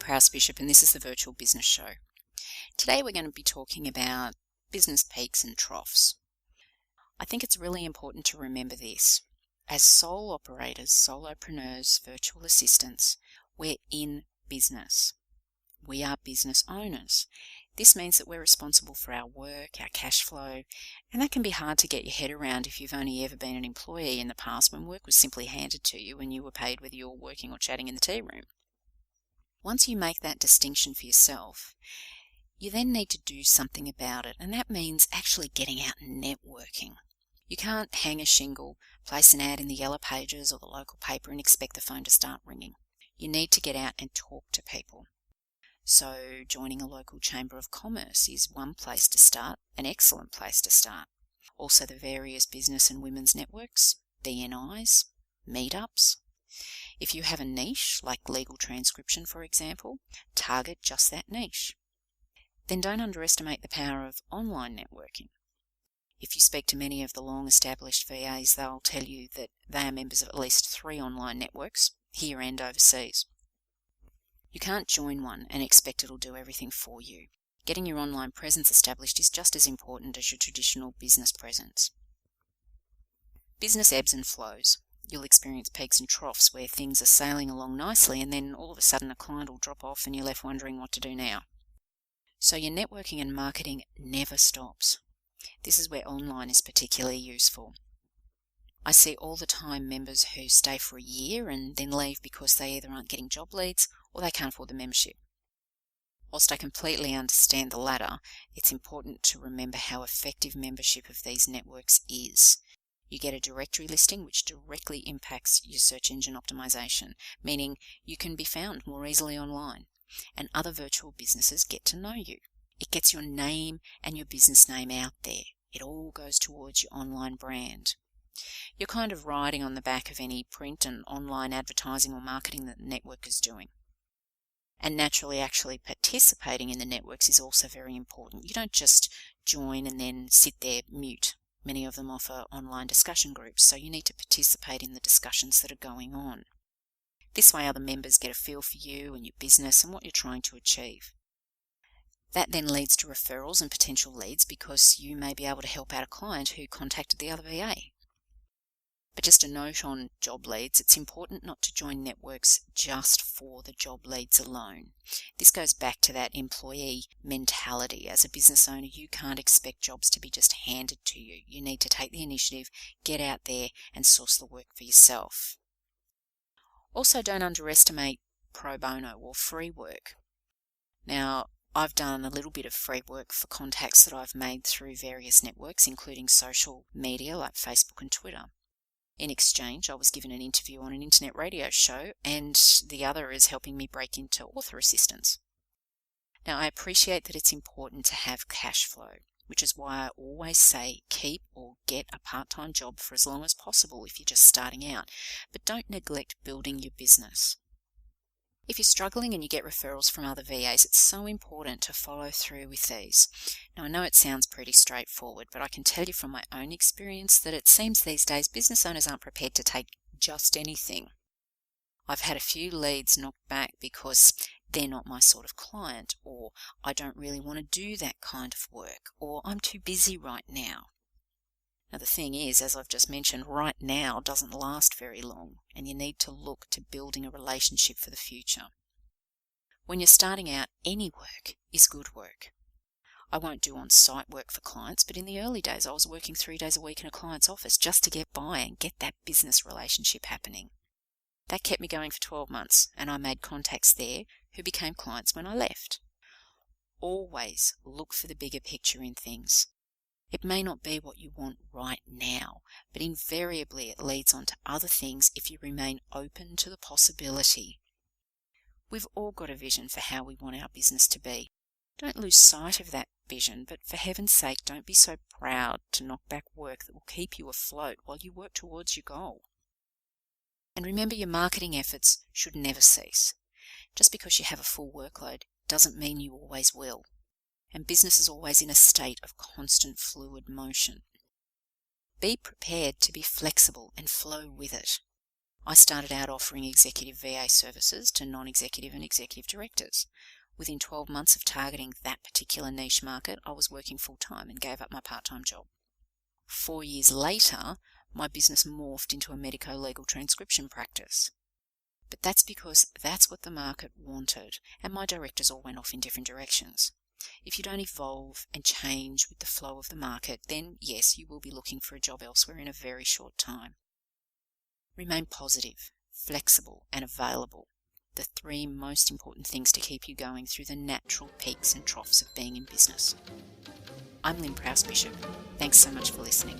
Prowse-Bishop, and this is the Virtual Business Show. Today we're going to be talking about business peaks and troughs. I think it's really important to remember this. As sole operators, solopreneurs, virtual assistants, we're in business. We are business owners. This means that we're responsible for our work, our cash flow, and that can be hard to get your head around if you've only ever been an employee in the past when work was simply handed to you and you were paid whether you were working or chatting in the tea room. Once you make that distinction for yourself, you then need to do something about it, and that means actually getting out and networking. You can't hang a shingle, place an ad in the Yellow Pages or the local paper and expect the phone to start ringing. You need to get out and talk to people. So joining a local chamber of commerce is one place to start, an excellent place to start. Also the various business and women's networks, BNIs, meetups. If you have a niche, like legal transcription for example, target just that niche. Then don't underestimate the power of online networking. If you speak to many of the long-established VAs, they'll tell you that they are members of at least 3 online networks, here and overseas. You can't join one and expect it'll do everything for you. Getting your online presence established is just as important as your traditional business presence. Business ebbs and flows. You'll experience peaks and troughs where things are sailing along nicely and then all of a sudden a client will drop off and you're left wondering what to do now. So your networking and marketing never stops. This is where online is particularly useful. I see all the time members who stay for a year and then leave because they either aren't getting job leads or they can't afford the membership. Whilst I completely understand the latter, it's important to remember how effective membership of these networks is. You get a directory listing which directly impacts your search engine optimization, meaning you can be found more easily online, and other virtual businesses get to know you. It gets your name and your business name out there. It all goes towards your online brand. You're kind of riding on the back of any print and online advertising or marketing that the network is doing. And naturally, actually participating in the networks is also very important. You don't just join and then sit there mute. Many of them offer online discussion groups, so you need to participate in the discussions that are going on. This way other members get a feel for you and your business and what you're trying to achieve. That then leads to referrals and potential leads because you may be able to help out a client who contacted the other VA. But just a note on job leads, it's important not to join networks just for the job leads alone. This goes back to that employee mentality. As a business owner, you can't expect jobs to be just handed to you. You need to take the initiative, get out there and source the work for yourself. Also, don't underestimate pro bono or free work. Now, I've done a little bit of free work for contacts that I've made through various networks, including social media like Facebook and Twitter. In exchange, I was given an interview on an internet radio show, and the other is helping me break into author assistance. Now, I appreciate that it's important to have cash flow, which is why I always say keep or get a part-time job for as long as possible if you're just starting out, but don't neglect building your business. If you're struggling and you get referrals from other VAs, it's so important to follow through with these. Now, I know it sounds pretty straightforward, but I can tell you from my own experience that it seems these days business owners aren't prepared to take just anything. I've had a few leads knocked back because they're not my sort of client, or I don't really want to do that kind of work, or I'm too busy right now. Now the thing is, as I've just mentioned, right now doesn't last very long, and you need to look to building a relationship for the future. When you're starting out, any work is good work. I won't do on-site work for clients, but in the early days I was working 3 days a week in a client's office just to get by and get that business relationship happening. That kept me going for 12 months, and I made contacts there who became clients when I left. Always look for the bigger picture in things. It may not be what you want right now, but invariably it leads on to other things if you remain open to the possibility. We've all got a vision for how we want our business to be. Don't lose sight of that vision, but for heaven's sake, don't be so proud to knock back work that will keep you afloat while you work towards your goal. And remember, your marketing efforts should never cease. Just because you have a full workload doesn't mean you always will. And business is always in a state of constant fluid motion. Be prepared to be flexible and flow with it. I started out offering executive VA services to non-executive and executive directors. Within 12 months of targeting that particular niche market, I was working full-time and gave up my part-time job. 4 years later, my business morphed into a medico-legal transcription practice. But that's because that's what the market wanted, and my directors all went off in different directions. If you don't evolve and change with the flow of the market, then yes, you will be looking for a job elsewhere in a very short time. Remain positive, flexible, and available. The 3 most important things to keep you going through the natural peaks and troughs of being in business. I'm Prowse-Bishop. Thanks so much for listening.